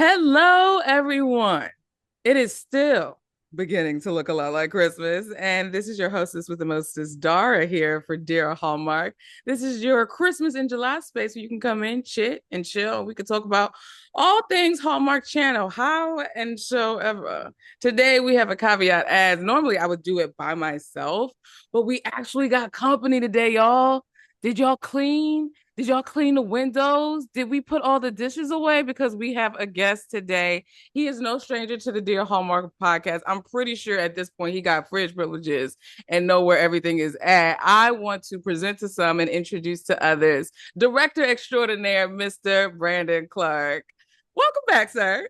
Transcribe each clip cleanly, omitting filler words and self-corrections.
Hello, everyone. It is still beginning to look a lot like Christmas. And this is your hostess with the mostest, Dara, here for Dear Hallmark. This is your Christmas in July space where you can come in, chit, and chill. We could talk about all things Hallmark Channel, how and so ever. Today, we have a caveat as normally I would do it by myself, but we actually got company today, y'all. Did y'all clean? Did y'all clean the windows? Did we put all the dishes away? Because we have a guest today. He is no stranger to the Dear Hallmark podcast. I'm pretty sure at this point he got fridge privileges and know where everything is at. I want to present to some and introduce to others Director Extraordinaire, Mr. Brandon Clark. Welcome back, sir.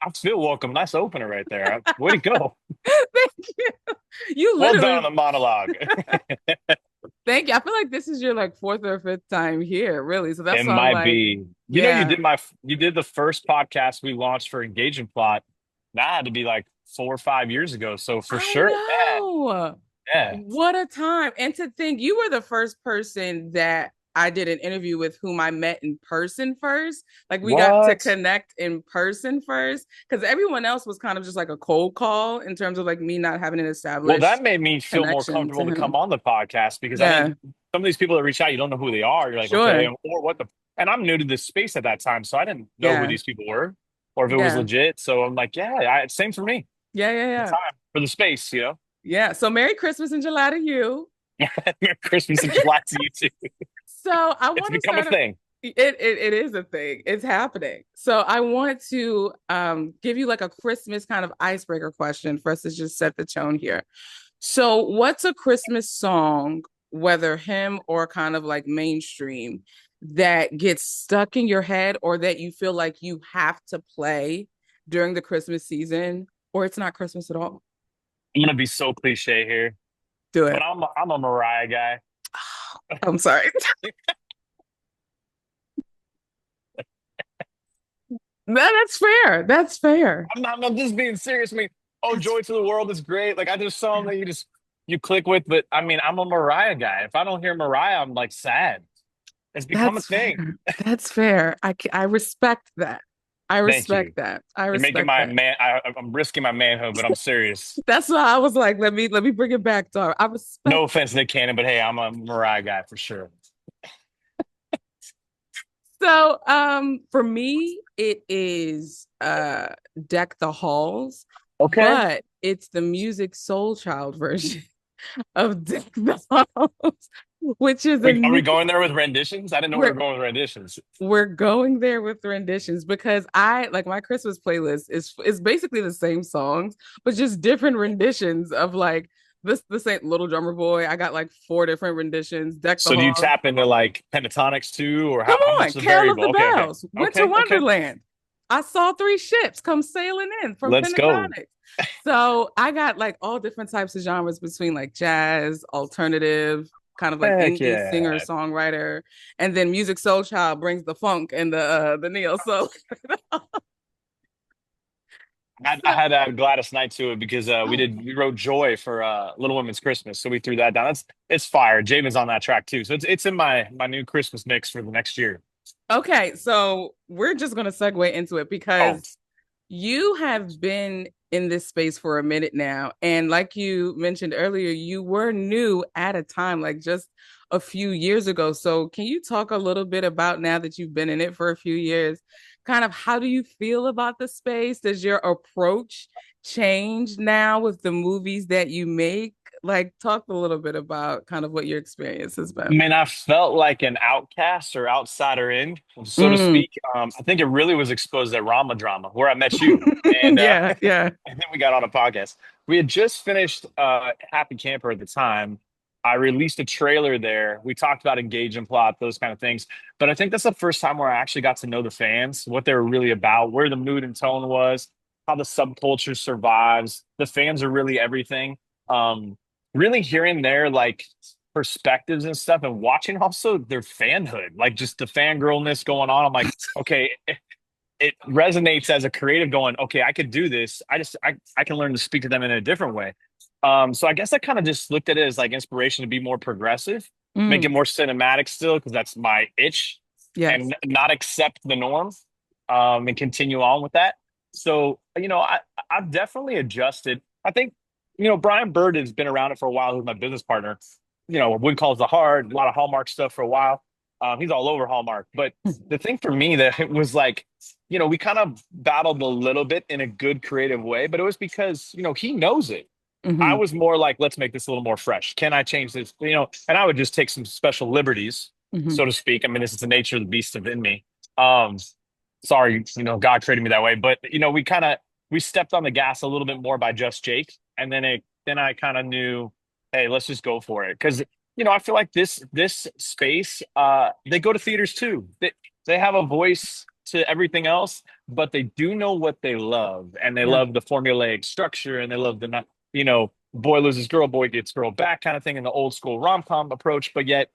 I feel welcome. Nice opener right there. Way to go. Thank you. You Well done on literally the monologue. thank you. I feel like this is your like fourth or fifth time here, really. So that's It why I'm might like, be. yeah. You did the first podcast we launched for Engagement Plot. That had to be like 4 or 5 years ago. So for I sure. Yeah. know. Yeah. What a time. And to think you were the first person that I did an interview with whom I met in person first. Like we got to What? connect in person first because everyone else was kind of just like a cold call in terms of like me not having an Well, that established made me feel more connection to comfortable to come him. on the podcast because I Yeah, didn't some of these people that reach out, you don't know who they are. You're like, okay, sure. or what the and I'm new to this space at that time, so I didn't know who Yeah, these people were or if it was yeah, legit. So I'm like, yeah, same for me. yeah, yeah, The yeah. time for the space, Yeah. So Merry Christmas in July to you. Merry Christmas and July to you too. So I It's want to become a start a thing. it is a thing. It's happening. So I want to give you like a Christmas kind of icebreaker question for us to just set the tone here. So what's a Christmas song, whether him or kind of like mainstream, that gets stuck in your head or that you feel like you have to play during the Christmas season, or it's not Christmas at all? I'm gonna be so cliche here, Do but it. I'm a Mariah guy. I'm sorry. No, that's fair. That's fair. I'm just being serious. I mean, oh, That's Joy to the World is great. Like I just saw that you click with, but I mean, I'm a Mariah guy. If I don't hear Mariah, I'm like sad. It's become a That's thing. fair. That's fair. I respect that. I Thank you. respect that. I You're making respect my that. man. I'm risking my manhood, but I'm serious. That's why I was like, let me bring it back, Dara. I respect No that. offense, Nick Cannon, but hey, I'm a Mariah guy for sure. So for me, it is Deck the Halls, Okay. but it's the Music Soul Child version of Deck the Halls, which is a Are we new going there with renditions? I didn't know we were we're going with renditions. we're going there with renditions because I like my Christmas playlist is basically the same songs, but just different renditions of like this ain't Little Drummer Boy. I got like four different renditions. Deck the So do you Halls. tap into like pentatonics too, or Come how much on, is the Carol of variable? the Okay, okay, Bells, Winter okay. Wonderland. I saw three ships come sailing in from Let's go. Pentatonics. So I got like all different types of genres between like jazz, alternative, kind of like Heck indie singer yeah. songwriter, and then Music Soul Child brings the funk and the neo soul. I So, had to add Gladys Knight to it because we wrote Joy for Little Women's Christmas, so we threw that down. It's fire. Javen's on that track too, so it's in my new Christmas mix for the next year. okay, so we're just gonna segue into it Oh, because you have been in this space for a minute now. And like you mentioned earlier, you were new at a time, like just a few years ago. So can you talk a little bit about now that you've been in it for a few years? Kind of how do you feel about the space? Does your approach change now with the movies that you make? Like, talk a little bit about kind of what your experience has I been. mean, I felt like an outcast or outsider in, so to Mm. speak. I think it really was exposed at Rama Drama, where I met you, and Yeah, yeah. and then we got on a podcast. We had just finished Happy Camper at the time. I released a trailer there. We talked about engagement plot, those kind of things. But I think that's the first time where I actually got to know the fans, what they were really about, where the mood and tone was, how the subculture survives. The fans are really everything. Really hearing their like perspectives and stuff and watching also their fanhood, like just the fangirlness going on. I'm like, okay, it resonates as a creative going, okay, I could do this. I can learn to speak to them in a different way. So I guess I kind of just looked at it as like inspiration to be more progressive, make it Mm, more cinematic still, because that's my itch, yes. and not accept the norm. and continue on with that. So, I've definitely adjusted. I think, Brian Bird has been around it for a while, who's my business partner. Wood Calls the Hard, a lot of Hallmark stuff for a while. He's all over Hallmark. But the thing for me that it was like, we kind of battled a little bit in a good creative way, but it was because, he knows it. I Hmm. was more like, let's make this a little more fresh. Can I change this? And I would just take some special liberties, Hmm. so to speak. I mean, this is the nature of the beast within me. Um, sorry, God created me that way, but we stepped on the gas a little bit more by Just Jake, and then I kind of knew, hey, let's just go for it because I feel like this space, they go to theaters too. They have a voice to everything else, but they do know what they love, and they Yeah. love the formulaic structure, and they love the boy loses girl, boy gets girl back kind of thing in the old school rom com approach, but yet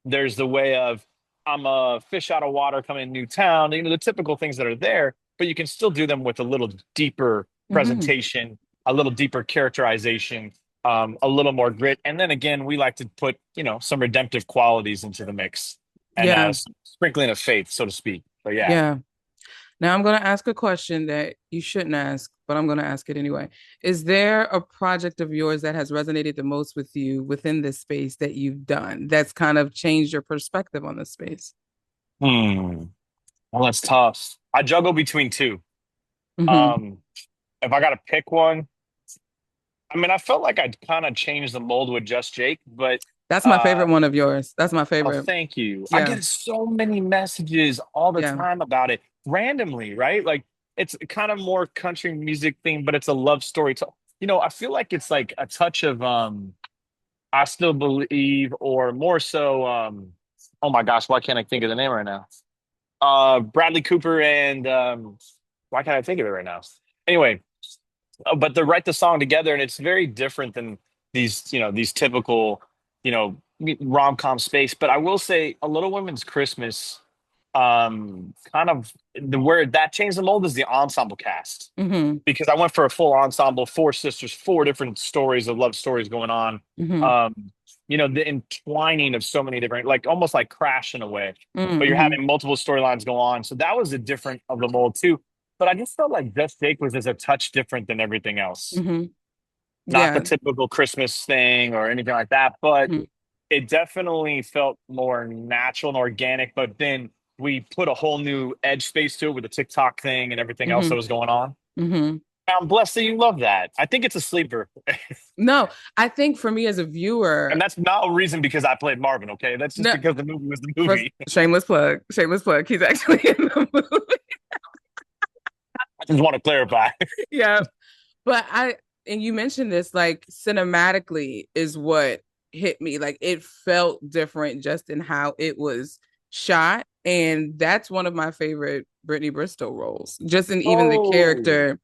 there's the way of I'm a fish out of water coming to new town, the typical things that are there, but you can still do them with a little deeper Hmm. presentation, a little deeper characterization, a little more grit. And then again, we like to put, some redemptive qualities into the mix and Yeah. sprinkling of faith, so to speak. But yeah. Yeah. Now I'm going to ask a question that you shouldn't ask, but I'm going to ask it anyway. Is there a project of yours that has resonated the most with you within this space that you've done that's kind of changed your perspective on the space? Hmm. Well, that's tough. I juggle between two. Hmm. Um, if I got to pick one, I mean, I felt like I'd kind of changed the mold with Just Jake, but That's my uh, favorite one of yours. That's my oh, favorite. thank you. I Yeah. get so many messages all the Yeah. time about it randomly, right? Like it's kind of more country music theme, but it's a love story. I feel like it's like a touch of I Still Believe, or more so oh my gosh, why can't I think of the name right now? Bradley Cooper and why can't I think of it right now? Anyway, but they write the song together and it's very different than these typical you know rom-com space, but I will say A Little Women's Christmas, kind of the where that changed the mold is the ensemble cast, Hmm. because I went for a full ensemble, four sisters, four different stories of love stories going on. Hmm. The entwining of so many different, like almost like Crash in a way, but you're Hmm. having multiple storylines go on. So that was a different of the mold too. But I just felt like Just Jake was just a touch different than everything else. Hmm. Not the Yeah. typical Christmas thing or anything like that, but Hmm. it definitely felt more natural and organic. But then we put a whole new edge space to it with the TikTok thing and everything else that Hmm. was going on. Hmm. I'm blessed that you love that. I think it's a sleeper. No, I think for me as a viewer, And that's not a reason because I played Marvin, okay? That's just no, because the movie was the first movie. shameless plug, shameless plug. He's actually in the movie. I just want to clarify. Yeah. But and you mentioned this, like cinematically is what hit me. Like it felt different just in how it was shot. And that's one of my favorite Brittany Bristol roles, just in even the Oh, character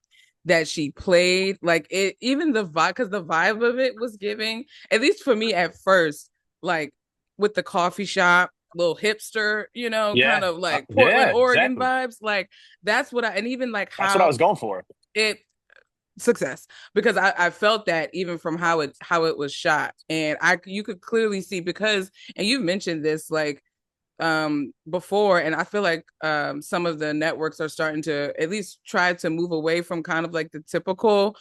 that she played. Like it, even the vibe, because the vibe of it was giving, at least for me at first, like with the coffee shop, little hipster, kind yeah. of like Portland, Yeah, Oregon exactly. vibes. Like that's what and even like That's what I how was going for. it success because I felt that even from how it was shot and I you could clearly see because and you've mentioned this like before and I feel like some of the networks are starting to at least try to move away from kind of like the typical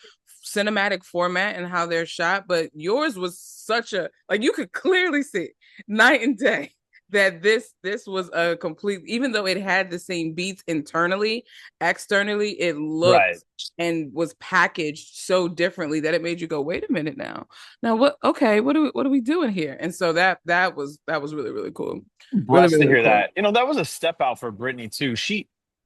cinematic format and how they're shot, but yours was such a like you could clearly see night and day that this was a complete even though it had the same beats internally, externally it Right. looked and was packaged so differently that it made you go, wait a minute now what okay what are we doing here? And so that was really really cool, really Blessed to really hear cool. that. That was a step out for Brittany too.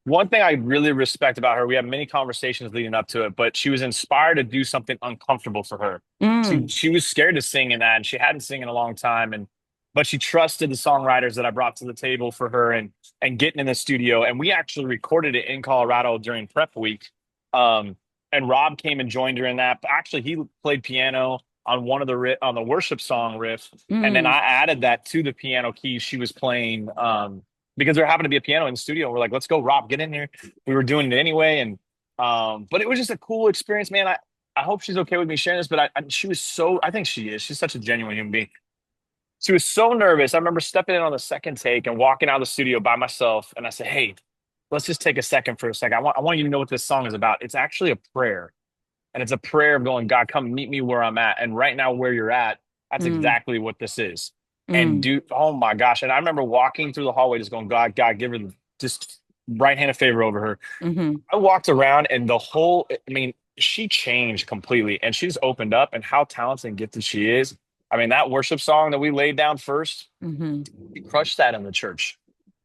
One thing I really respect about her, we had many conversations leading up to it, but she was inspired to do something uncomfortable for her. She Mm, she was scared to sing in that, and she hadn't sung in a long time, but she trusted the songwriters that I brought to the table for her, and getting in the studio, and we actually recorded it in Colorado during prep week. Um, and Rob came and joined her in that. Actually, he played piano on one of on the worship song riff, and then mm, I added that to the piano keys she was playing, because there happened to be a piano in the studio. We're like, let's go, Rob, get in here. We were doing it anyway, and but it was just a cool experience, man. I hope she's okay with me sharing this, but she was so, I think she is. She's such a genuine human being. She was so nervous. I remember stepping in on the second take and walking out of the studio by myself, and I said, "Hey." let's just take a second for a second. I want you to know what this song is about. It's actually a prayer. And it's a prayer of going, God, come meet me where I'm at. And right now, where you're at, that's Mm, exactly what this is. And mm, dude, oh my gosh. And I remember walking through the hallway just going, God, give her just right hand of favor over her. mm-hmm. I walked around and I mean, she changed completely and she's opened up and how talented and gifted she is. I mean, that worship song that we laid down first, Mm-hmm. we crushed that in the church.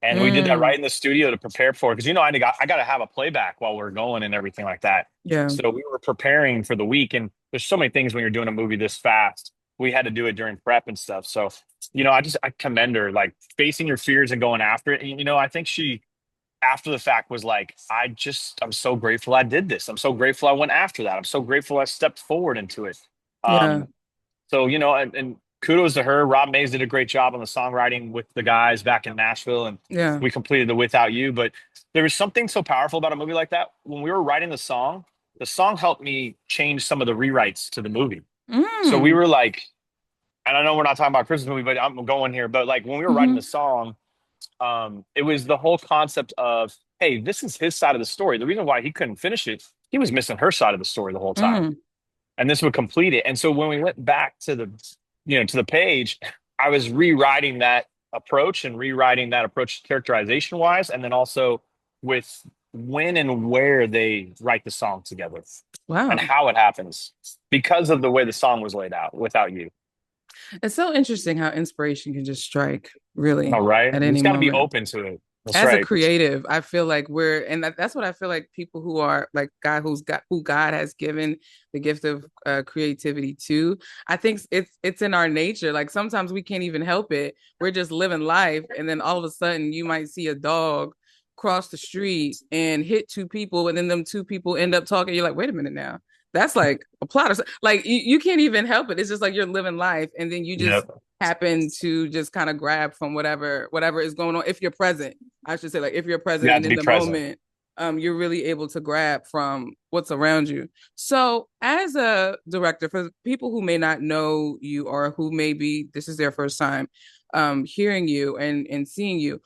And we did that Mm, right in the studio to prepare for it. Because I got to have a playback while we're going and everything like that. yeah, So we were preparing for the week, and there's so many things when you're doing a movie this fast. We had to do it during prep and stuff. So, I commend her, like facing your fears and going after it. And, I think she after the fact was like, I'm so grateful I did this. I'm so grateful I went after that. I'm so grateful I stepped forward into it. yeah, Um, so, and kudos to her. Rob Mays did a great job on the songwriting with the guys back in Nashville, and yeah. we completed the Without You. But there was something so powerful about a movie like that. When we were writing the song helped me change some of the rewrites to the movie. So we Mm, were like, and I know we're not talking about a Christmas movie, but I'm going here. But like when we were writing the mm-hmm. song, it was the whole concept of, hey, this is his side of the story. The reason why he couldn't finish it, he was missing her side of the story the whole time, Mm, and this would complete it. And so when we went back to to the page, I was rewriting that approach characterization wise, and then also with when and where they write the song together and wow. how it happens because of the way the song was laid out without you. It's so interesting how inspiration can just strike All really right. at You any just got to be moment. open to it. That's As a right. creative, I feel like and that's what I feel like people who are like who God has given the gift of creativity to. I think it's in our nature. Like sometimes we can't even help it. We're just living life, and then all of a sudden you might see a dog cross the street and hit two people, and then them two people end up talking. You're like, wait a minute now. That's like a plot or something. Like you can't even help it. It's just like you're living life, and then you just Yep. happen to just kind of grab from whatever is going on if you're present. I should say, like, if you're You present have and to in be the present. moment, you're really able to grab from what's around you. So, as a director, for people who may not know you or who maybe this is their first time hearing you and seeing you,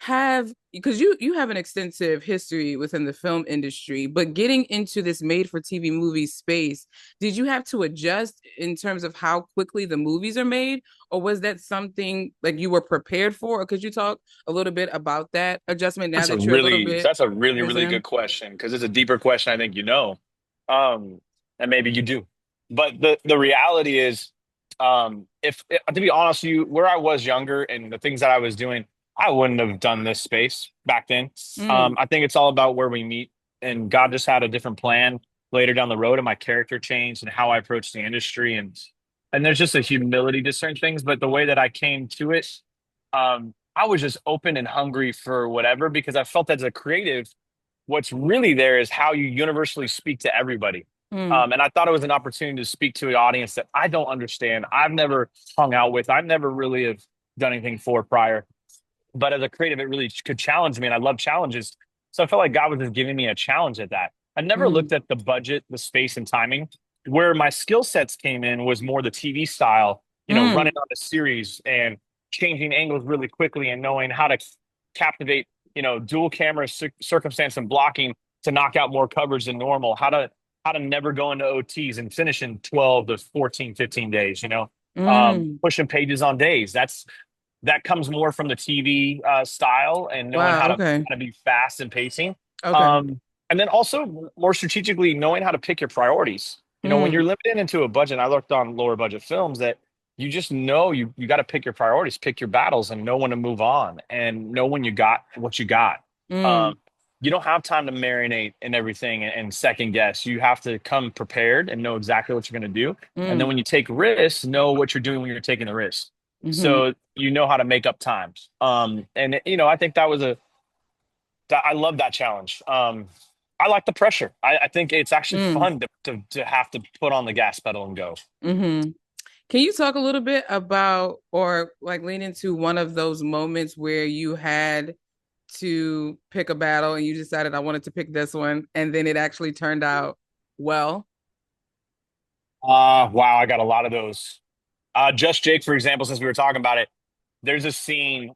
have because you have an extensive history within the film industry, but getting into this made for TV movie space, did you have to adjust in terms of how quickly the movies are made, or was that something like you were prepared for? Or could you talk a little bit about that adjustment now that you're a little bit That's a really, years really in? good question because it's a deeper question I think um, and maybe you do. But the reality is, if to be honest with you, where I was younger and the things that I was doing, I wouldn't have done this space back then. Mm, I think it's all about where we meet, and God just had a different plan later down the road, and my character changed and how I approached the industry, and there's just a humility to certain things. But the way that I came to it, I was just open and hungry for whatever because I felt as a creative, what's really there is how you universally speak to everybody. mm, And I thought it was an opportunity to speak to an audience that I don't understand. I've never hung out with. I never really have done anything for prior. But as a creative, it really could challenge me, and I love challenges. So I felt like God was just giving me a challenge at that. I never mm, looked at the budget, the space, and timing. Where my skill sets came in was more the TV style, running mm, on a series and changing angles really quickly and knowing how to captivate, dual camera circumstance and blocking to knock out more coverage than normal. How to never go into OTs and finish in 12 to 14, 15 days, mm. pushing pages on days. That comes more from the TV style and knowing Wow. how to Okay. be fast and pacing. Okay. And then also more strategically knowing how to pick your priorities. When you're Mm, limited into a budget, I looked on lower budget films that you just know you got to pick your priorities, pick your battles, and know when to move on and know when you got what you got. Um, mm, you don't have time to marinate and everything and second guess. You have to come prepared and know exactly what you're going to do. And then mm, when you take risks, know what you're doing when you're taking the risk. mm-hmm, So you know how to make up times. And I think I love that challenge. I like the pressure. I think it's actually mm, fun to have to put on the gas pedal and go. mm-hmm. Can you talk a little bit about or like lean into one of those moments where you had to pick a battle and you decided I wanted to pick this one and then it actually turned out well? Wow, I got a lot of those. Just Jake, for example, since we were talking about it, there's a scene.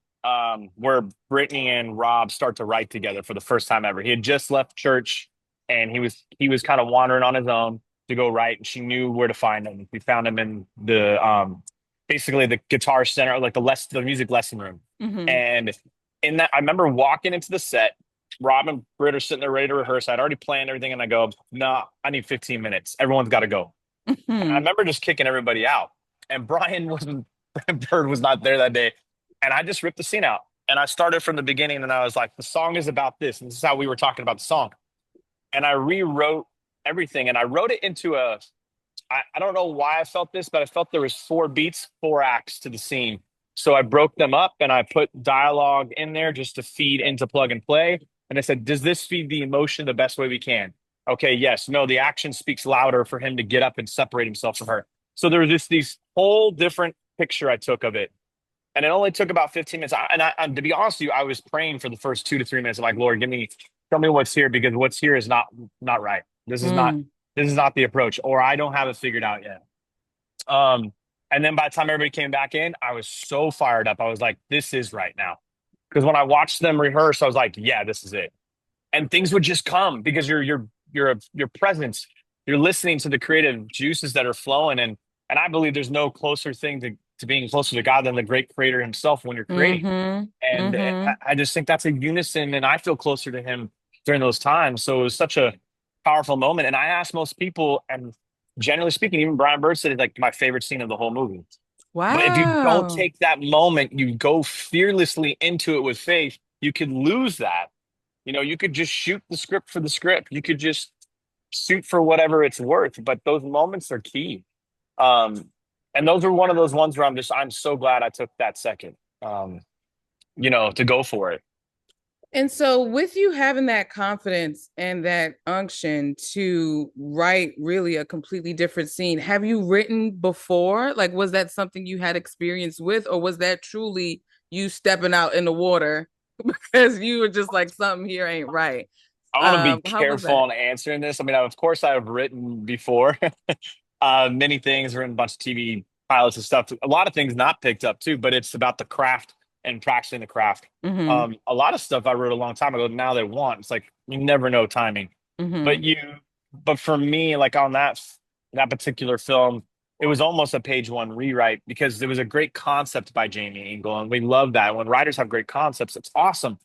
where Brittany and Rob start to write together for the first time ever. He had just left church and he was kind of wandering on his own to go write, and she knew where to find him. We found him in the basically the guitar center, like the music lesson room. Mm-hmm. And in that, I remember walking into the set. Rob and Britt are sitting there ready to rehearse. I'd already planned everything, and I go, "No, I need 15 minutes. Everyone's got to go." And I Mm-hmm. remember just kicking everybody out. And Brian wasn't, Bird was not there that day. And I just ripped the scene out. And I started from the beginning and I was like, the song is about this. And this is how we were talking about the song. And I rewrote everything. And I wrote it into I don't know why I felt this, but I felt there was four beats, four acts to the scene. So I broke them up and I put dialogue in there just to feed into plug and play. And I said, does this feed the emotion the best way we can? Okay, yes. No, the action speaks louder for him to get up and separate himself from her. So there was just these whole different picture I took of it. And it only took about 15 minutes. And to be honest with you, I was praying for the first 2 to 3 minutes. I'm like, Lord, tell me what's here because what's here is not right. This is not the approach, or I don't have it figured out yet. Um, and then by the time everybody came back in, I was so fired up. I was like, this is right now. Because when I watched them rehearse, I was like, yeah, this is it. And things would just come because your presence, you're listening to the creative juices that are flowing. And I believe there's no closer thing to being closer to God than the great creator himself when you're creating. Mm-hmm. And Mm-hmm. I just think that's a unison, and I feel closer to him during those times. So it was such a powerful moment. And I asked most people, and generally speaking, even Brian Bird said it's like my favorite scene of the whole movie. But if you don't Wow. take that moment, you go fearlessly into it with faith, you could lose that. You could just shoot the script for the script. You could just shoot for whatever it's worth. But those moments are key. Um, and those are one of those ones where I'm so glad I took that second, to go for it. And so, with you having that confidence and that unction to write really a completely different scene, have you written before? Like, was that something you had experience with, or was that truly you stepping out in the water because you were just like, something here ain't right? I want to be How was careful that? on answering this. I mean, of course, I've written before, many things, written a bunch of TV pilots and stuff. A lot of things not picked up too, but it's about the craft and practicing the craft. Mm-hmm. A lot of stuff I wrote a long time ago. Now they want. It's like you never know timing. Mm-hmm. But but for me, like on that particular film, it was almost a page one rewrite because there was a great concept by Jamie Engel, and we love that. When writers have great concepts, it's awesome,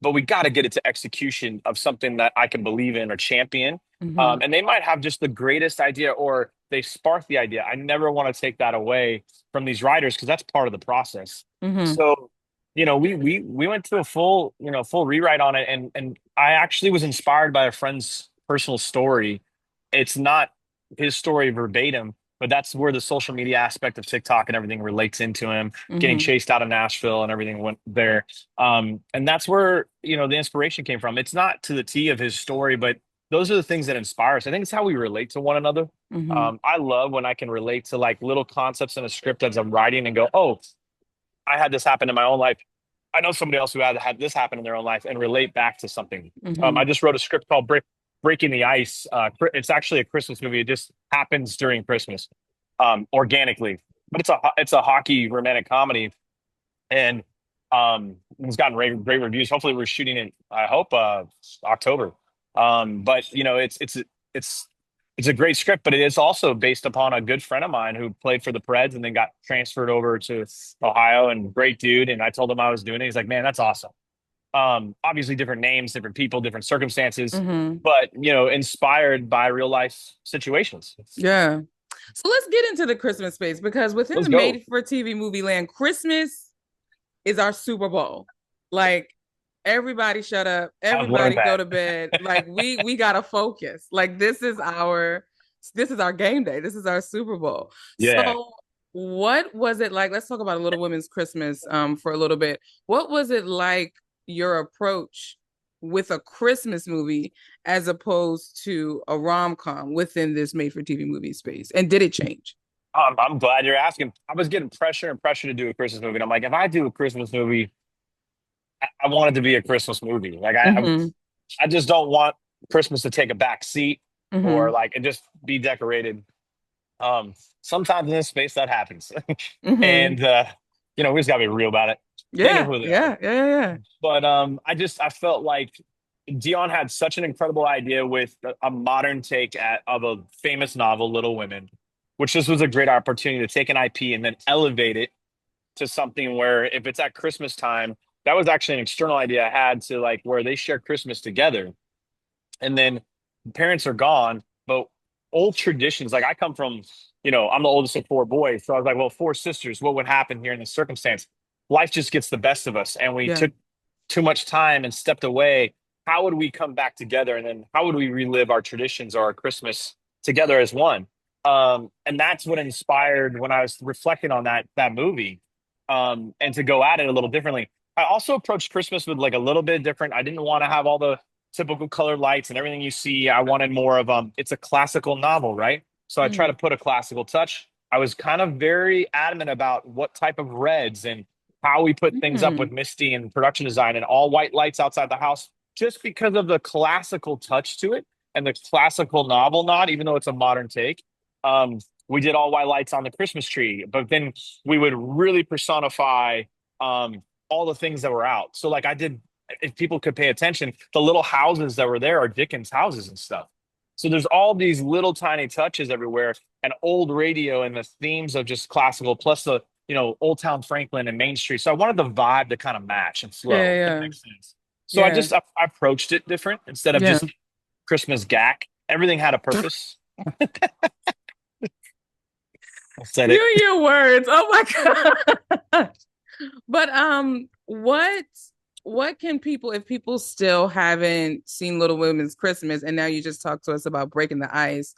but we got to get it to execution of something that I can believe in or champion. Mm-hmm. And they might have just the greatest idea or they spark the idea. I never want to take that away from these writers because that's part of the process. Mm-hmm. So, we went to a full rewrite on it, and I actually was inspired by a friend's personal story. It's not his story verbatim, but that's where the social media aspect of TikTok and everything relates into him getting Mm-hmm. chased out of Nashville and everything went there. And that's where, the inspiration came from. It's not to the T of his story, but those are the things that inspire us. I think it's how we relate to one another. Mm-hmm. I love when I can relate to like little concepts in a script as I'm writing and go, oh, I had this happen in my own life. I know somebody else who had this happen in their own life and relate back to something. I Mm-hmm. just wrote a script called Breaking the Ice. It's actually a Christmas movie. It just happens during Christmas, organically. But it's a hockey romantic comedy, and it's gotten great reviews. Hopefully, we're shooting it. I hope October. But it's it's a great script, but it is also based upon a good friend of mine who played for the Preds and then got transferred over to Ohio, and great dude. And I told him I was doing it. He's like, "Man, that's awesome." Obviously, different names, different people, different circumstances, Mm-hmm. but inspired by real life situations. Yeah. So let's get into the Christmas space because within Let's the go. made for TV movie land, Christmas is our Super Bowl. Like everybody shut up, I've learned everybody go that. to bed. Like we gotta focus. Like this is our game day. This is our Super Bowl. Yeah. So what was it like? Let's talk about a Little Women's Christmas for a little bit. What was it like your approach with a Christmas movie as opposed to a rom-com within this made for TV movie space? And did it change? I'm glad you're asking. I was getting pressure and pressure to do a Christmas movie. And I'm like, if I do a Christmas movie, I want it to be a Christmas movie. Like Mm-hmm. I just don't want Christmas to take a back seat or Mm-hmm. like it just be decorated. Um, Sometimes in this space that happens. Mm-hmm. And we just gotta be real about it. They know Yeah, who they are. yeah, yeah, yeah, yeah. But I felt like Dion had such an incredible idea with a modern take of a famous novel, Little Women, which this was a great opportunity to take an IP and then elevate it to something where if it's at Christmas time, that was actually an external idea I had to like where they share Christmas together. And then parents are gone, but old traditions, like I come from, I'm the oldest of four boys. So I was like, well, four sisters, what would happen here in this circumstance? Life just gets the best of us. And we Yeah. took too much time and stepped away. How would we come back together? And then how would we relive our traditions or our Christmas together as one? And that's what inspired when I was reflecting on that movie, and to go at it a little differently. I also approached Christmas with like a little bit different. I didn't want to have all the typical colored lights and everything you see. I wanted more of it's a classical novel, right? So I try to Mm, put a classical touch. I was kind of very adamant about what type of reds and how we put things up with mm, Misty and production design and all white lights outside the house, just because of the classical touch to it and the classical novel nod, even though it's a modern take. Um, we did all white lights on the Christmas tree, but then we would really personify all the things that were out. So like I did, if people could pay attention, the little houses that were there are Dickens houses and stuff. So there's all these little tiny touches everywhere, and old radio and the themes of just classical, plus the Old Town Franklin and Main Street. So I wanted the vibe to kind of match and flow, if that yeah, makes sense. So yeah, I approached it different instead of yeah, just Christmas gack. Everything had a purpose. I said you it. and your words. Oh my God. But what can people, if people still haven't seen Little Women's Christmas and now you just talked to us about breaking the ice,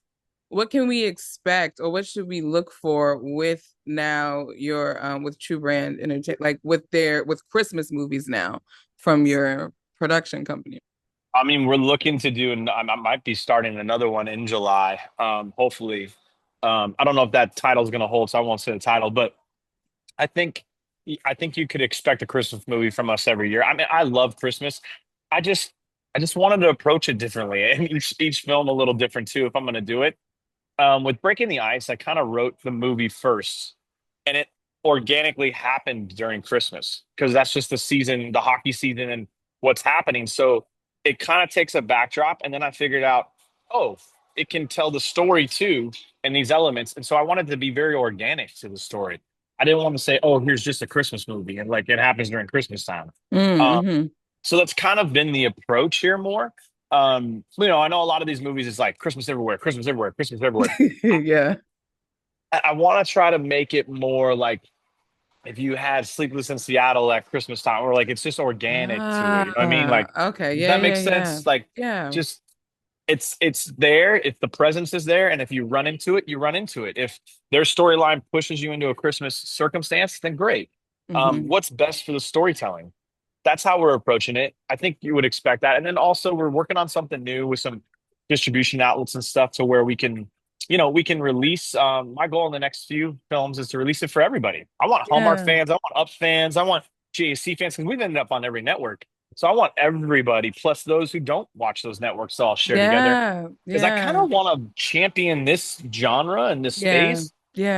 what can we expect or what should we look for with now your with True Brand Entertainment, like with Christmas movies now from your production company? I mean, we're looking to do, and I might be starting another one in July. Hopefully, I don't know if that title is going to hold, so I won't say the title. But I think, I think you could expect a Christmas movie from us every year. I mean, I love Christmas. I just, I just wanted to approach it differently, and each film a little different too. If I'm going to do it, with Breaking the Ice, I kind of wrote the movie first, and it organically happened during Christmas because that's just the season, the hockey season, and what's happening. So it kind of takes a backdrop, and then I figured out, oh, it can tell the story too, and these elements. And so I wanted to be very organic to the story. I didn't want to say, oh, here's just a Christmas movie, and like it happens during Christmas time. Um, Mm-hmm. so that's kind of been the approach here more. I know a lot of these movies is like Christmas everywhere, Christmas everywhere, Christmas everywhere. Yeah. I want to try to make it more like if you had Sleepless in Seattle at Christmas time, or like it's just organic to it. You know what I mean? Like, Okay. does Yeah, that make yeah, yeah. sense? Like, Yeah. just it's there. If the presence is there, and if you run into it, you run into it. If their storyline pushes you into a Christmas circumstance, then great. Hmm. What's best for the storytelling? That's how we're approaching it. I think you would expect that. And then also we're working on something new with some distribution outlets and stuff to where we can release my goal in the next few films is to release it for everybody. I want Hallmark Yeah. fans, I want Up fans, I want JAC fans because we've ended up on every network. So I want everybody, plus those who don't watch those networks, to all share together. Yeah. Because I kind Yeah. of want to champion this genre and this Yeah. space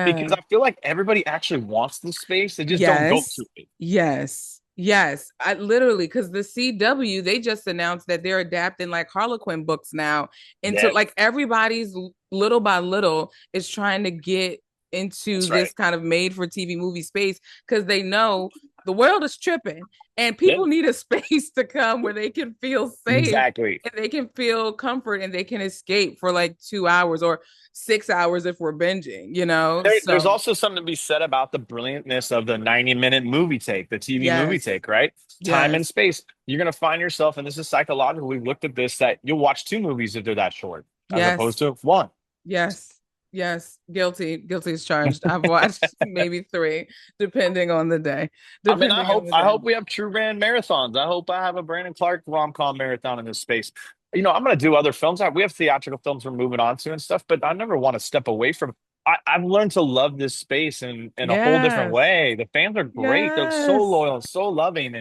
because Yeah. I feel like everybody actually wants this space. They just don't go to Yes. it. Yes. Yes. I literally, because the CW, they just announced that they're adapting like Harlequin books now into Yeah, like everybody's little by little is trying to get into that's right. this kind of made for TV movie space because they know the world is tripping and Yeah, people need a space to come where they can feel safe exactly. and they can feel comfort and they can escape for like 2 hours or 6 hours if we're binging, you know? There's So, also something to be said about the brilliantness of the 90-minute movie take, the TV movie yes. take, right? Time and Yes. space. You're going to find yourself, and this is psychological. We've looked at this that you'll watch two movies if they're that short, as opposed Yes. to one. Yes. Yes. Guilty. Guilty is charged. I've watched maybe three, depending on the day. I mean, Depending on the I day. hope we have true brand marathons. I hope I have a Brandon Clark rom-com marathon in this space. I'm going to do other films. We have theatrical films we're moving on to and stuff, but I never want to step away from. I've learned to love this space in a whole different Yes. way. The fans are great. They're so Yes. loyal and so loving,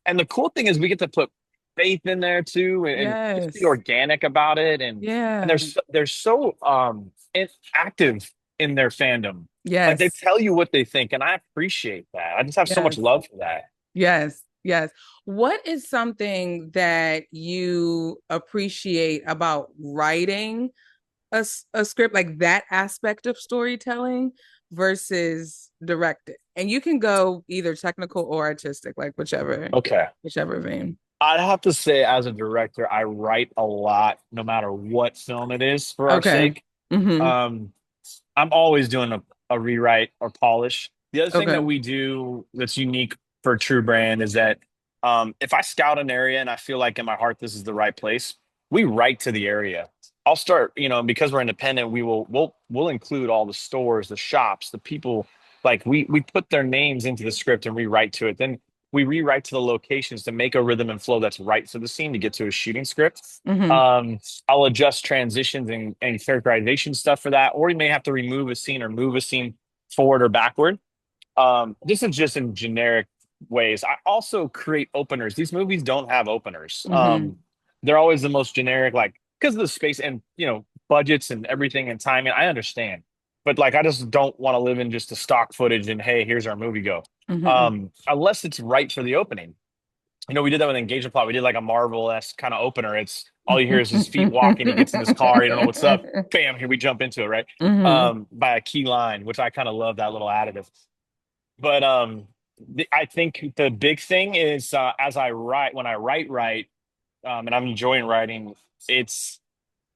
and the cool thing is we get to put faith in there too, and just be Yes. organic about it. And Yeah. they're so active in their fandom. Like they Yes. tell you what they think, and I appreciate that. I just have so much Yes. love for that. Yes. Yes. What is something that you appreciate about writing a script, like that aspect of storytelling versus directing? And you can go either technical or artistic, like Okay. whichever vein. I'd have to say, as a director, I write a lot, no matter what film it is, for our Okay. sake. Mm-hmm. Um, I'm always doing a rewrite or polish. The other thing that Okay. we do that's unique for True Brand is that if I scout an area and I feel like in my heart this is the right place, we write to the area. I'll start, because we're independent, we'll include all the stores, the shops, the people. Like we put their names into the script and rewrite to it. Then we rewrite to the locations to make a rhythm and flow that's right for the scene to get to a shooting script. Mm-hmm. Um, I'll adjust transitions and characterization stuff for that, or you may have to remove a scene or move a scene forward or backward. This is just in generic ways. I also create openers. These movies don't have openers. Mm-hmm. They're always the most generic, like because of the space and budgets and everything and timing. I understand, but like I just don't want to live in just the stock footage and hey, here's our movie go. Mm-hmm. Unless it's right for the opening. We did that with Engagement Plot. We did like a Marvel-esque kind of opener. It's all you hear is his feet walking. He gets in his car. You don't know what's up. Bam, here we jump into it, right? Mm-hmm. By a key line, which I kind of love that little additive. But I think the big thing is as I write, when I write, and I'm enjoying writing, it's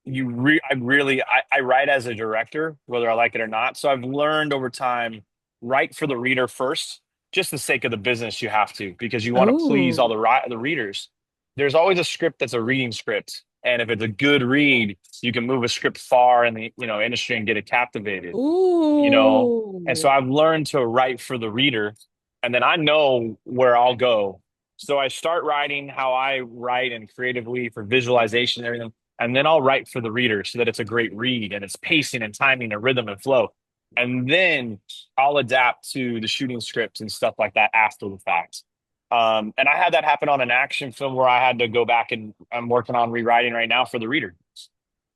I write as a director, whether I like it or not. So I've learned over time, write for the reader first, just the sake of the business. You have to because you want to please all Oh. the readers. There's always a script that's a reading script, and if it's a good read, you can move a script far in the industry and get it captivated. You know, and so Ooh. I've learned to write for the reader, and then I know where I'll go. So I start writing how I write and creatively for visualization and everything. And then I'll write for the reader so that it's a great read and it's pacing and timing and rhythm and flow. And then I'll adapt to the shooting scripts and stuff like that after the fact. And I had that happen on an action film where I had to go back and I'm working on rewriting right now for the reader,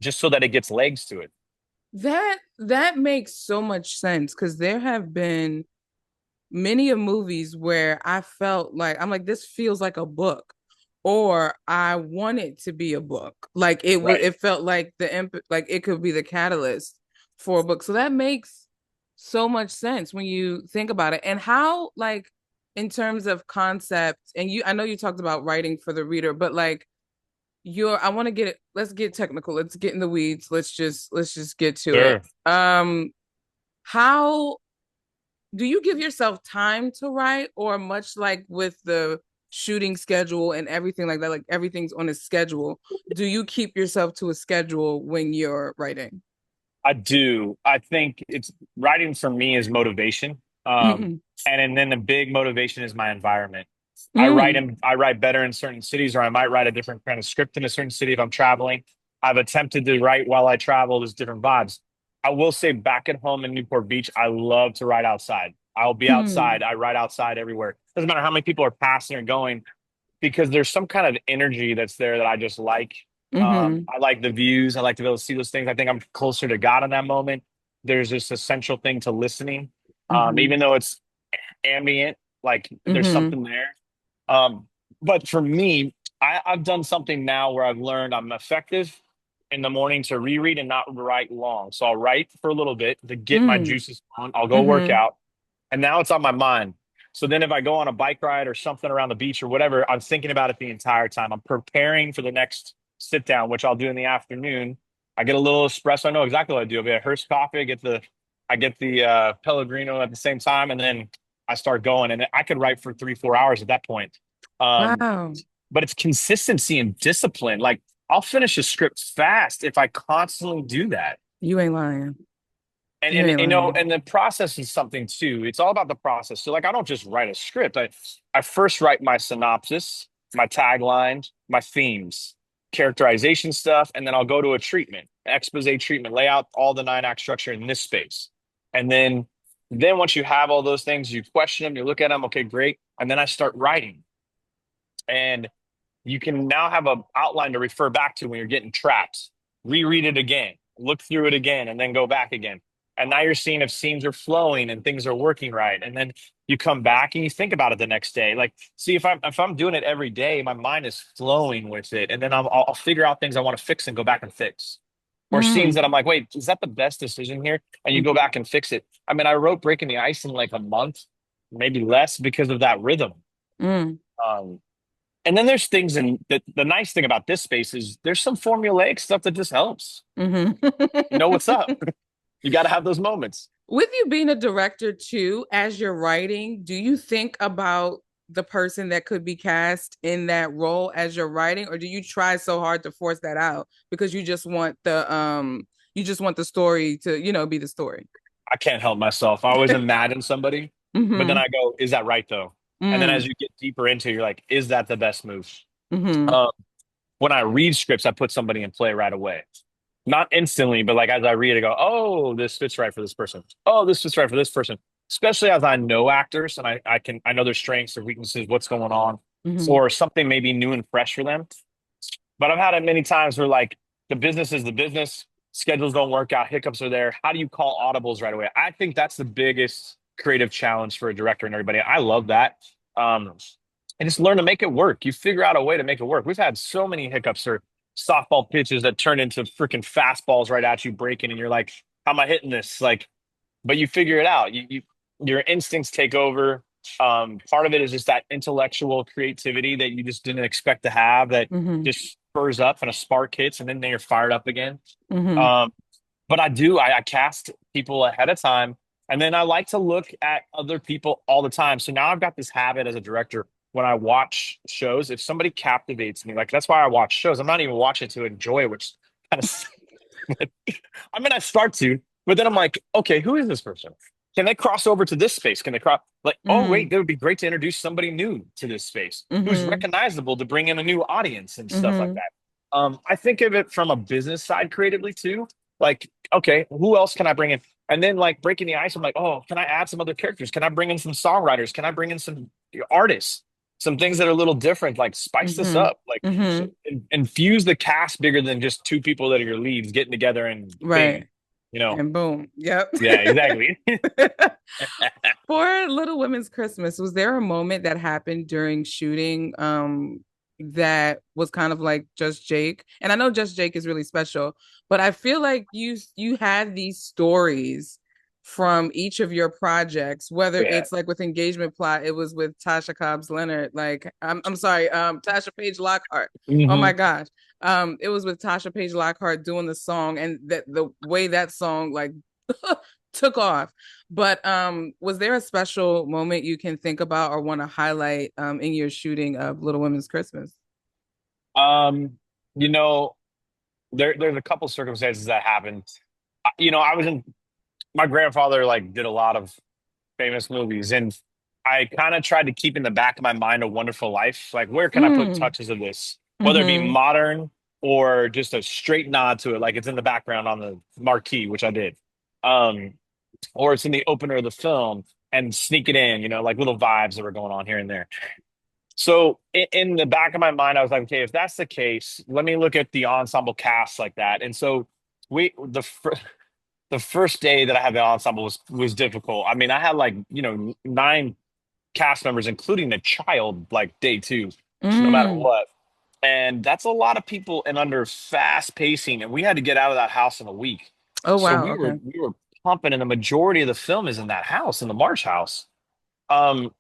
just so that it gets legs to it. That makes so much sense because there have been many of movies where I felt like I'm like this feels like a book, or I want it to be a book. Like Right. it felt like like it could be the catalyst for a book. So that makes so much sense when you think about it. And how like in terms of concept, and I know you talked about writing for the reader, but like your I want to get it, let's get technical. Let's get in the weeds. Let's just get to it. Sure. How do you give yourself time to write, or much like with the shooting schedule and everything like that, like everything's on a schedule, do you keep yourself to a schedule when you're writing? I do. I think it's writing for me is motivation. Mm-hmm. And then the big motivation is my environment. Mm. I write better in certain cities, or I might write a different kind of script in a certain city if I'm traveling. I've attempted to write while I travel, there's different vibes. I will say back at home in Newport Beach, I love to write outside. I'll be Mm. outside. I write outside everywhere. Doesn't matter how many people are passing or going because there's some kind of energy that's there that I just like. Mm-hmm. I like the views. I like to be able to see those things. I think I'm closer to God in that moment. There's this essential thing to listening, Mm-hmm. even though it's ambient, like there's Mm-hmm. something there. Um, but for me, I've done something now where I've learned I'm effective in the morning to reread and not write long. So I'll write for a little bit to get my Mm. juices on. I'll go work Mm-hmm. out and now it's on my mind. So then if I go on a bike ride or something around the beach or whatever, I'm thinking about it the entire time. I'm preparing for the next sit down, which I'll do in the afternoon. I get a little espresso. I know exactly what I do. I get a Hearst coffee. I get the Pellegrino at the same time, and then I start going. And I could write for 3, 4 hours at that point. Um, Wow. but it's consistency and discipline. Like I'll finish a script fast if I constantly do that. You ain't lying. And You ain't lying. and the process is something too. It's all about the process. So like I don't just write a script. I first write my synopsis, my tagline, my themes, characterization stuff, and then I'll go to a treatment, expose treatment, lay out all the 9 act structure in this space. And then once you have all those things, you question them, you look at them, okay, great. And then I start writing. And you can now have an outline to refer back to when you're getting trapped. Reread it again, look through it again, and then go back again. And now you're seeing if scenes are flowing and things are working right. And then you come back and you think about it the next day. Like, see, if I'm doing it every day, my mind is flowing with it, and then I'll figure out things I want to fix and go back and fix. Or scenes Mm, that I'm like, wait, is that the best decision here? And you go mhm, back and fix it. I mean, I wrote Breaking the Ice in like a month, maybe less, because of that rhythm. mm, Um, and then there's things in the nice thing about this space is there's some formulaic stuff that just helps. mhm. You know what's up. You got to have those moments. With you being a director too, as you're writing, do you think about the person that could be cast in that role as you're writing, or do you try so hard to force that out because you just want the story to, be the story? I can't help myself. I always imagine somebody, but then Mm-hmm. I go, is that right though? And then as Mm, you get deeper into it, you're like, is that the best move? mm-hmm. Um, when I read scripts, I put somebody in play right away. Not instantly, but like as I read it, I go, oh, this fits right for this person. Oh, this fits right for this person. Especially as I know actors and I know their strengths, their weaknesses, what's going on, Mm-hmm. or something maybe new and fresh for them. But I've had it many times where like the business is the business, schedules don't work out, hiccups are there. How do you call audibles right away? I think that's the biggest creative challenge for a director and everybody. I love that. Um, and just learn to make it work. You figure out a way to make it work. We've had so many hiccups or softball pitches that turn into freaking fastballs right at you breaking, and you're like, how am I hitting this? Like, but you figure it out. Your instincts take over. Part of it is just that intellectual creativity that you just didn't expect to have that Mm-hmm. just spurs up and a spark hits, and then you're fired up again. Mm-hmm. Um, but I cast people ahead of time, and then I like to look at other people all the time. So now I've got this habit as a director. When I watch shows, if somebody captivates me, like that's why I watch shows. I'm not even watching to enjoy it, which kind of I mean, I start to, but then I'm like, okay, who is this person? Can they cross over to this space? Can they cross? Like, oh, Mm-hmm. wait, that would be great to introduce somebody new to this space who's Mm-hmm. recognizable to bring in a new audience and stuff like Mm-hmm. that. I think of it from a business side creatively too. Like, okay, who else can I bring in? And then, like, breaking the ice, I'm like, oh, can I add some other characters? Can I bring in some songwriters? Can I bring in some artists? Some things that are a little different, like spice this Mm-hmm. up, like Mm-hmm. infuse the cast bigger than just two people that are your leads getting together and bing, Right. you know? And boom. Yep. Yeah, exactly. For Little Women's Christmas, was there a moment that happened during shooting that was kind of like Just Jake? And I know Just Jake is really special, but I feel like you had these stories from each of your projects, whether Yeah. it's like with Engagement Plot, it was with Tasha Cobbs Leonard, like I'm sorry, Tasha Page Lockhart. Oh Hmm. my gosh. It was with Tasha Page Lockhart doing the song, and that the way that song like took off. But was there a special moment you can think about or want to highlight in your shooting of Little Women's Christmas? Um, you know, there's a couple circumstances that happened. I was in my grandfather like did a lot of famous movies, and I kind of tried to keep in the back of my mind a wonderful life. Like, where can I put Mm. touches of this? Whether it be Mm-hmm. modern or just a straight nod to it, like it's in the background on the marquee, which I did. Um, or it's in the opener of the film and sneak it in, like little vibes that were going on here and there. So in the back of my mind, I was like, okay, if that's the case, let me look at the ensemble cast like that. And so the first day that I had the ensemble was difficult. I mean, I had like, nine cast members, including a child, like day two, no matter Mm. what. And that's a lot of people and under fast pacing. And we had to get out of that house in a week. Oh So wow. we were Okay. we were pumping, and the majority of the film is in that house, in the March house. Um,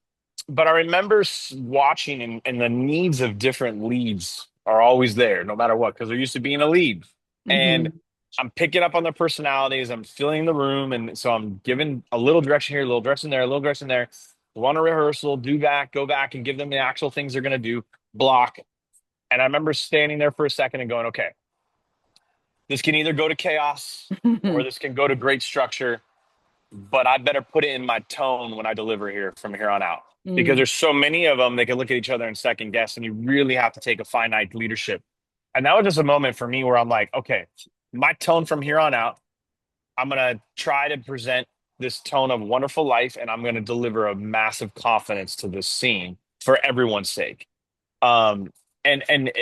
but I remember watching, and the needs of different leads are always there, no matter what, because there used to being a lead. And Mm-hmm. I'm picking up on their personalities. I'm filling the room. And so I'm giving a little direction here, a little direction there, a little direction there. Want a rehearsal, do that, go back and give them the actual things they're going to do, block. And I remember standing there for a second and going, okay, this can either go to chaos or this can go to great structure, but I better put it in my tone when I deliver here from here on out. Because Mm. there's so many of them, they can look at each other and second guess, and you really have to take a finite leadership. And that was just a moment for me where I'm like, okay, my tone from here on out, I'm going to try to present this tone of wonderful life, and I'm going to deliver a massive confidence to this scene for everyone's sake. Um, and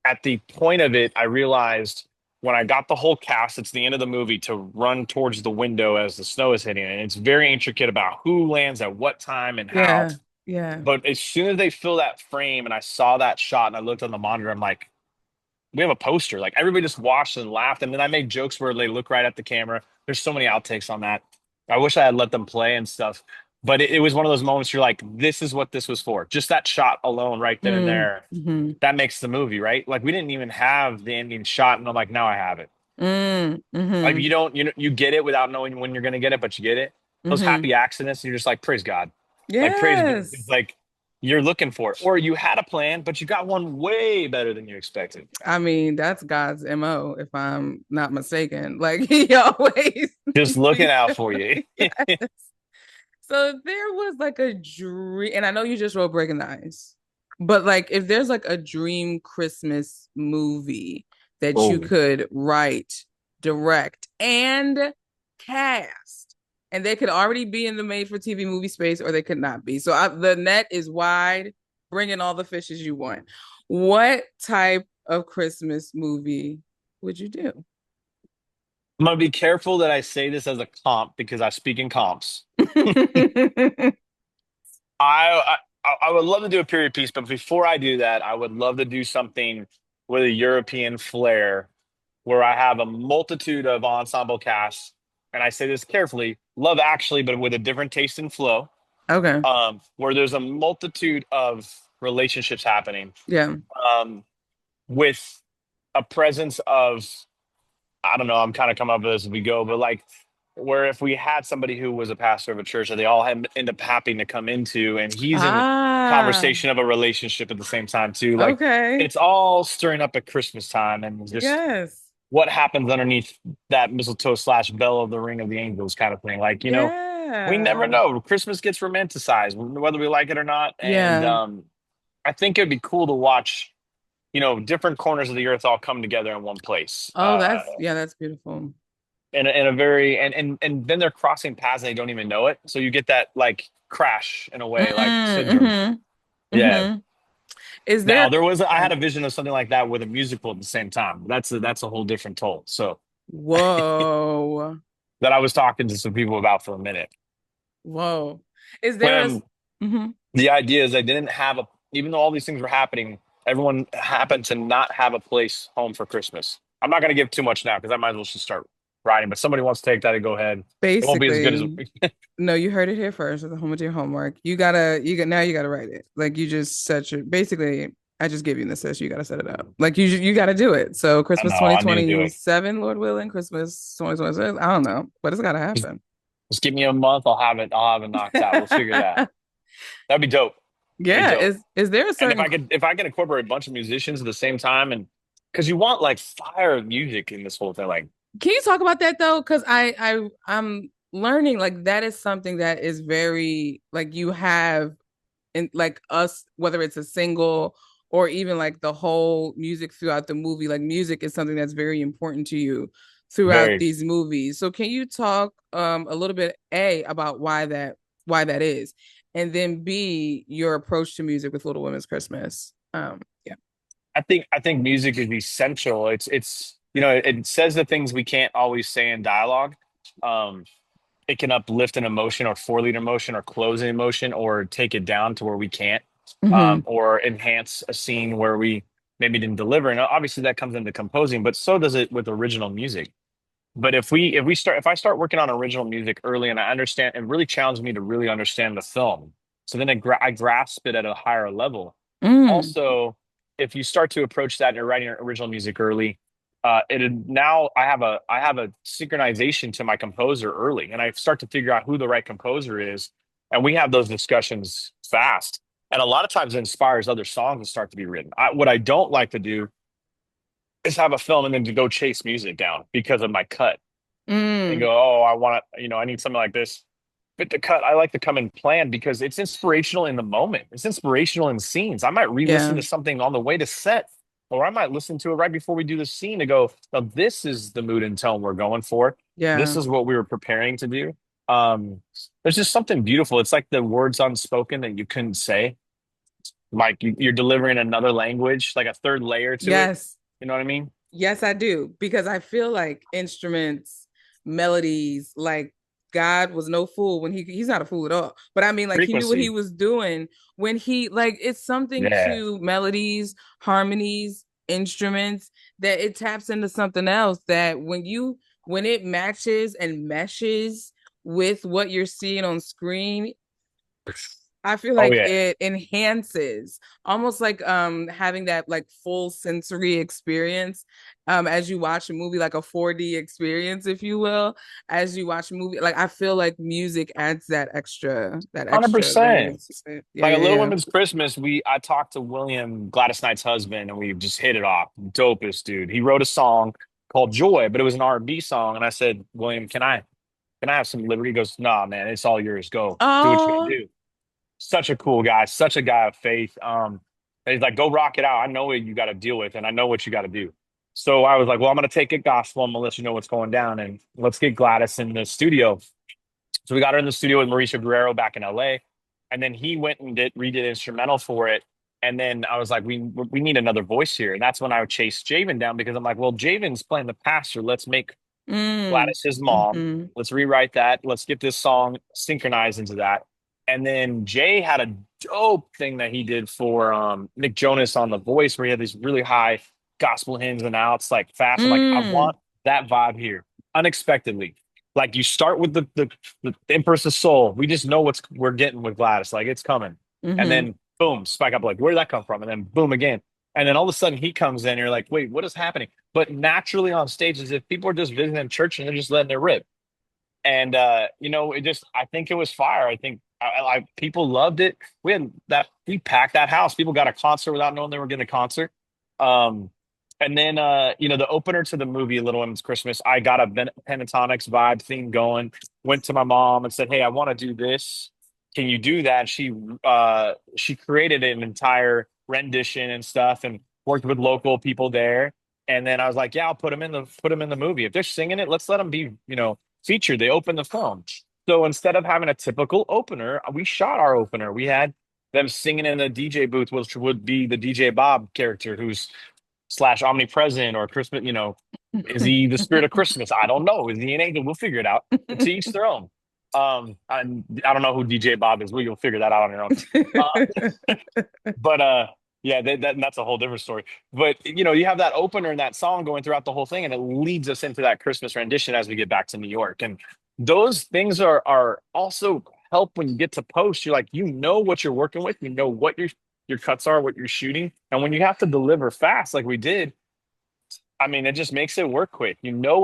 at the point of it, I realized when I got the whole cast, it's the end of the movie to run towards the window as the snow is hitting. And it's very intricate about who lands at what time and how. Yeah. Yeah. But as soon as they fill that frame and I saw that shot and I looked on the monitor, I'm like, we have a poster. Like everybody just watched and laughed. And then I made jokes where they look right at the camera. There's so many outtakes on that. I wish I had let them play and stuff. But it was one of those moments you're like, this is what this was for. Just that shot alone right then and Mm, there. hmm That makes the movie, right? Like we didn't even have the ending shot. And I'm like, now I have it. Like hmm you don't, you get it without knowing when you're going to get it, but you get it. Those hmm happy accidents, you're just like, praise God. Like praise, it's Yes. like you're looking for it. Or you had a plan, but you got one way better than you expected. I mean, that's God's MO, if I'm not mistaken. Like he always Just looking sees out it. for you. Yes. So there was like a dream, and I know you just wrote Breaking the Ice, but like if there's like a dream Christmas movie that you Oh, could write, direct, and cast, and they could already be in the made for TV movie space or they could not be. So the net is wide, bring in all the fishes you want. What type of Christmas movie would you do? I'm gonna be careful that I say this as a comp because I speak in comps. I would love to do a period piece, but before I do that, I would love to do something with a European flair where I have a multitude of ensemble casts, and I say this carefully, Love Actually, but with a different taste and flow, Okay. where there's a multitude of relationships happening, Yeah. um, with a presence of, I don't know, I'm kind of coming up with this as we go, but like where if we had somebody who was a pastor of a church that they all had, end up happening to come into, and he's in Ah, conversation of a relationship at the same time too, like okay. it's all stirring up at Christmas time and just Yes. what happens underneath that mistletoe slash bell of the ring of the angels kind of thing. Like, we never Yeah. know. Christmas gets romanticized, whether we like it or not. And Yeah. I think it'd be cool to watch, different corners of the earth all come together in one place. Oh, that's beautiful. In a very and then they're crossing paths and they don't even know it. So you get that like crash in a way, like syndrome. Mm-hmm. Yeah. Mm-hmm. Is there Now I had a vision of something like that with a musical at the same time. That's a whole different toll. So whoa. that I was talking to some people about for a minute. Whoa. Is there a When mm-hmm. the idea is I didn't have a, even though all these things were happening, everyone happened to not have a place home for Christmas. I'm not going to give too much now because I might as well just start writing. But somebody wants to take that and go ahead. It won't be as good as Basically, no, you heard it here first with the home with your homework. You gotta write it. Like you just set your basically I just gave you an assist. You gotta set it up. Like you gotta do it. So I Christmas know I need to do it. 2027, Lord willing, Christmas 2026. I don't know, but it's gotta Just, happen. just give me a month. I'll have it knocked out. We'll figure that. That'd be dope. That'd be Yeah, dope. is there a And if certain I could, if I can incorporate a bunch of musicians at the same time, and because you want like fire music in this whole thing, like can you talk about that though? Because I'm learning like that is something that is very like you have in like us, whether it's a single or even like the whole music throughout the movie, like music is something that's very important to you throughout very. these movies. So can you talk a little bit A about why that is? And then B, your approach to music with Little Women's Christmas. Yeah. I think music is essential. It's it says the things we can't always say in dialogue. Um, it can uplift an emotion or forelead emotion or close an emotion or take it down to where we can't, Mm-hmm. or enhance a scene where we maybe didn't deliver. And obviously that comes into composing, but so does it with original music. But if I start working on original music early and I understand, it really challenged me to really understand the film. So then I grasp it at a higher level. Mm. Also, if you start to approach that and you're writing original music early, now I have a synchronization to my composer early, and I start to figure out who the right composer is, and we have those discussions fast. And a lot of times it inspires other songs to start to be written. What I don't like to do is have a film and then to go chase music down because of my cut and Mm. go, oh, I want to, I need something like this. But the cut, I like to come and plan because it's inspirational in the moment. It's inspirational in scenes. I might re-listen Yeah. to something on the way to set, or I might listen to it right before we do the scene to go, now this is the mood and tone we're going for. This Yeah. is what we were preparing to do. Um, there's just something beautiful. It's like the words unspoken that you couldn't say. Like you're delivering another language, like a third layer to it. Yes. You know what I mean? Yes, I do, because I feel like instruments, melodies, like God was no fool when he's not a fool at all. But I mean, like he knew what he Frequency. was doing when he like it's something Yeah. to melodies, harmonies, instruments that it taps into something else that when it matches and meshes with what you're seeing on screen, I feel Oh like yeah. it enhances almost like having that like full sensory experience as you watch a movie, like a 4D experience, if you will, as you watch a movie. Like I feel like music adds that extra layer 100%. to it. Yeah, Like a yeah, Little yeah. Women's Christmas, I talked to William Gladys Knight's husband, and we just hit it off. Dopest dude. He wrote a song called Joy, but it was an R&B song. And I said, William, can I have some liberty? He goes, nah, man, it's all yours. Go do what you gotta Oh. do. Such a cool guy, such a guy of faith. And he's like, go rock it out. I know what you got to deal with, and I know what you got to do. So I was like, well, I'm gonna take it gospel. I'm gonna let you know what's going down, and let's get Gladys in the studio. So we got her in the studio with Mauricio Guerrero back in LA, and then he went and redid instrumental for it. And then I was like, we need another voice here, and that's when I would chase Javen down because I'm like, well, Javen's playing the pastor. Let's make Mm. Gladys's mom. Mm-hmm. Let's rewrite that. Let's get this song synchronized into that. And then Jay had a dope thing that he did for Nick Jonas on The Voice, where he had these really high gospel ins and outs, like fast. I'm like, I Mm. want that vibe here, unexpectedly. Like you start with the Empress of Soul. We just know what's we're getting with Gladys. Like it's coming, and Mm-hmm. then boom, spike up. Like where did that come from? And then boom again, and then all of a sudden he comes in. And you're like, wait, what is happening? But naturally on stage, as if people are just visiting church and they're just letting it rip. And it just I think it was fire. I think people loved it. We packed that house. People got a concert without knowing they were getting a concert. Um, and then the opener to the movie Little Women's Christmas, I got a pentatonics vibe theme going. Went to my mom and said, "Hey, I want to do this. Can you do that?" She created an entire rendition and stuff and worked with local people there. And then I was like, "Yeah, I'll put them in the movie. If they're singing it, let's let them be, featured. They opened the film." So instead of having a typical opener, we shot our opener. We had them singing in the DJ booth, which would be the DJ Bob character, who's slash omnipresent or Christmas. Is he the spirit of Christmas? I don't know. Is he an angel? We'll figure it out. To each their own. I don't know who DJ Bob is. We'll figure that out on your own. But yeah, that's a whole different story. But you have that opener and that song going throughout the whole thing, and it leads us into that Christmas rendition as we get back to New York. And those things are also help when you get to post. You're like, what you're working with, what your cuts are, what you're shooting, and when you have to deliver fast, like we did, I mean, it just makes it work quick. You know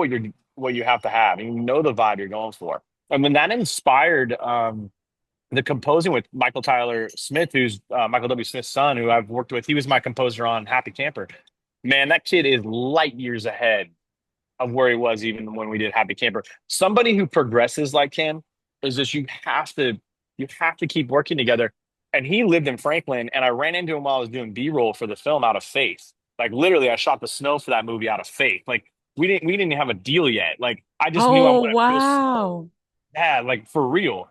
what you have to have, and you know the vibe you're going for. And when that inspired the composing with Michael Tyler Smith, who's Michael W. Smith's son, who I've worked with. He was my composer on Happy Camper. Man, that kid is light years ahead of where he was even when we did Happy Camper. Somebody who progresses like him is just you have to keep working together. And he lived in Franklin, and I ran into him while I was doing B-roll for the film out of faith. Like literally, I shot the snow for that movie out of faith. Like we didn't have a deal yet. Like I just knew I Oh, wanted real snow. wow. Yeah, like for real.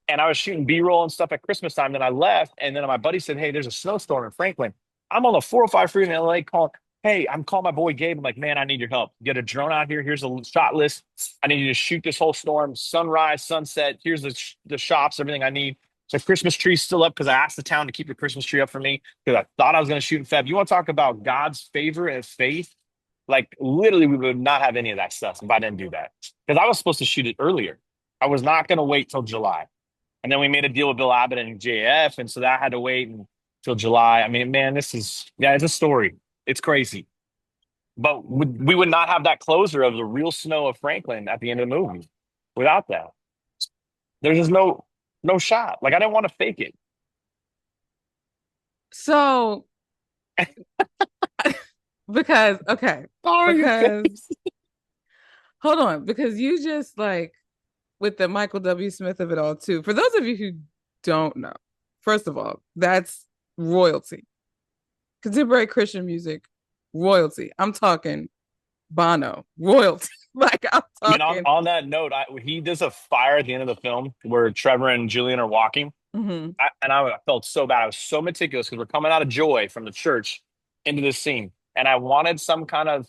And I was shooting B-roll and stuff at Christmas time. Then I left, and then my buddy said, "Hey, there's a snowstorm in Franklin." I'm on the 405 freeway in LA calling. Hey, I'm calling my boy Gabe. I'm like, man, I need your help. Get a drone out here. Here's a shot list. I need you to shoot this whole storm, sunrise, sunset. Here's the shops, everything I need. The Christmas tree's still up because I asked the town to keep the Christmas tree up for me because I thought I was going to shoot in Feb. You want to talk about God's favor and faith? Like literally, we would not have any of that stuff if I didn't do that because I was supposed to shoot it earlier. I was not going to wait till July. And then we made a deal with Bill Abbott and JF, and so that had to wait until July. I mean, man, it's a story. It's crazy. But we would not have that closer of the real snow of Franklin at the end of the movie without that. There's just no shot. Like I didn't want to fake it. So, because, okay, Sorry. because, hold on, because you just like, with the Michael W. Smith of it all, too. For those of you who don't know, first of all, that's royalty. Contemporary Christian music, royalty. I'm talking Bono, royalty. Like, I'm I mean, on, talking. on that note, he does a fire at the end of the film where Trevor and Julian are walking. Mhm. I felt so bad. I was so meticulous because we're coming out of joy from the church into this scene. And I wanted some kind of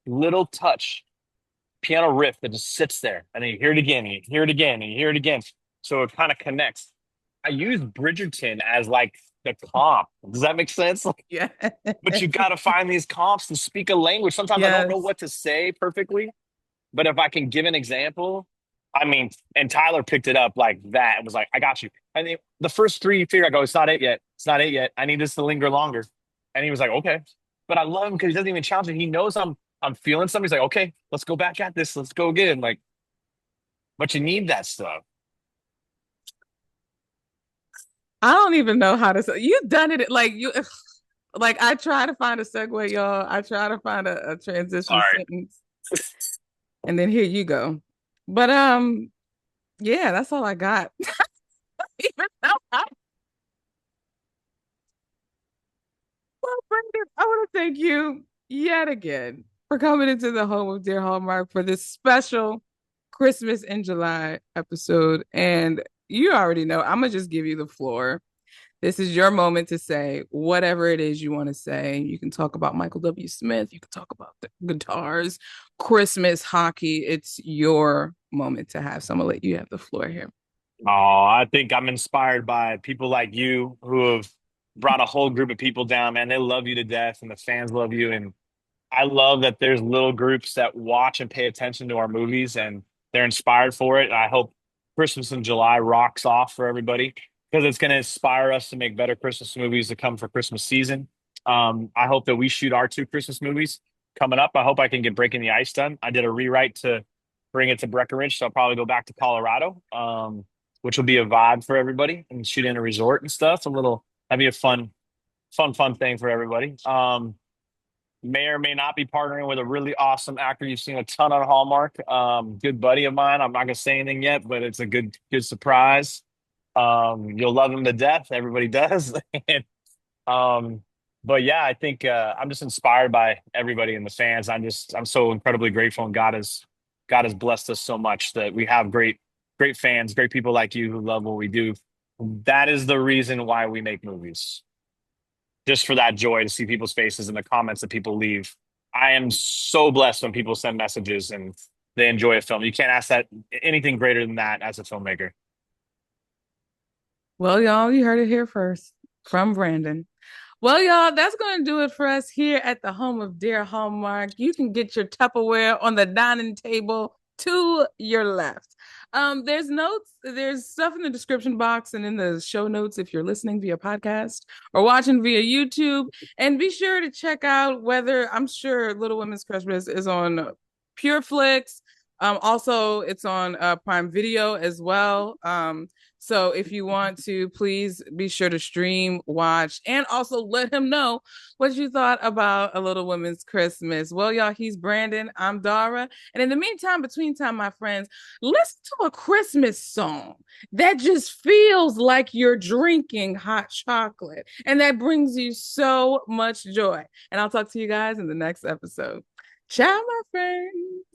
little touch, piano riff that just sits there, and then you hear it again, and you hear it again, and you hear it again. So it kind of connects. I use Bridgerton as like the comp. Does that make sense? Yeah. But you got to find these comps to speak a language. Sometimes I don't know Yes. what to say perfectly, but if I can give an example, I mean, and Tyler picked it up like that and was like, I got you. And the first three you figure, I go, it's not it yet. It's not it yet. I need this to linger longer. And he was like, okay. But I love him because he doesn't even challenge me. He knows I'm feeling something. He's like, okay, let's go back at this. Let's go again. Like, but you need that stuff. I don't even know how to say you've done it like you like I try to find a segue, y'all. I try to find a transition Sorry. sentence, and then here you go. But yeah, that's all I got. Even though well, Brendan, I want to thank you yet again for coming into the home of Dear Hallmark for this special Christmas in July episode. And you already know, I'm gonna just give you the floor. This is your moment to say whatever it is you want to say. You can talk about Michael W. Smith. You can talk about the guitars, Christmas, hockey. It's your moment to have. So I'm gonna let you have the floor here. Oh, I think I'm inspired by people like you who have brought a whole group of people down, man. They love you to death and the fans love you. And I love that there's little groups that watch and pay attention to our movies and they're inspired for it. I hope Christmas in July rocks off for everybody because it's going to inspire us to make better Christmas movies to come for Christmas season. I hope that we shoot our two Christmas movies coming up. I hope I can get Breaking the Ice done. I did a rewrite to bring it to Breckenridge, so I'll probably go back to Colorado, which will be a vibe for everybody and shoot in a resort and stuff. That'd be a fun thing for everybody. May or may not be partnering with a really awesome actor you've seen a ton on Hallmark. Good buddy of mine. I'm not gonna say anything yet, but it's a good surprise. You'll love him to death. Everybody does. And, um, but yeah, I think I'm just inspired by everybody and the fans. I'm so incredibly grateful, and God has blessed us so much that we have great fans, great people like you who love what we do. That is the reason why we make movies, just for that joy to see people's faces and the comments that people leave. I am so blessed when people send messages and they enjoy a film. You can't ask that anything greater than that as a filmmaker. Well, y'all, you heard it here first from Brandon. Well, y'all, that's going to do it for us here at the home of Dear Hallmark. You can get your Tupperware on the dining table to your left. There's notes, there's stuff in the description box and in the show notes if you're listening via podcast or watching via YouTube. And be sure to check out whether I'm sure Little Women's Christmas is on PureFlix. Also, it's on Prime Video as well. So if you want to, please be sure to stream, watch, and also let him know what you thought about A Little Women's Christmas. Well, y'all, he's Brandon. I'm Dara. And in the meantime, between time, my friends, listen to a Christmas song that just feels like you're drinking hot chocolate. And that brings you so much joy. And I'll talk to you guys in the next episode. Ciao, my friends.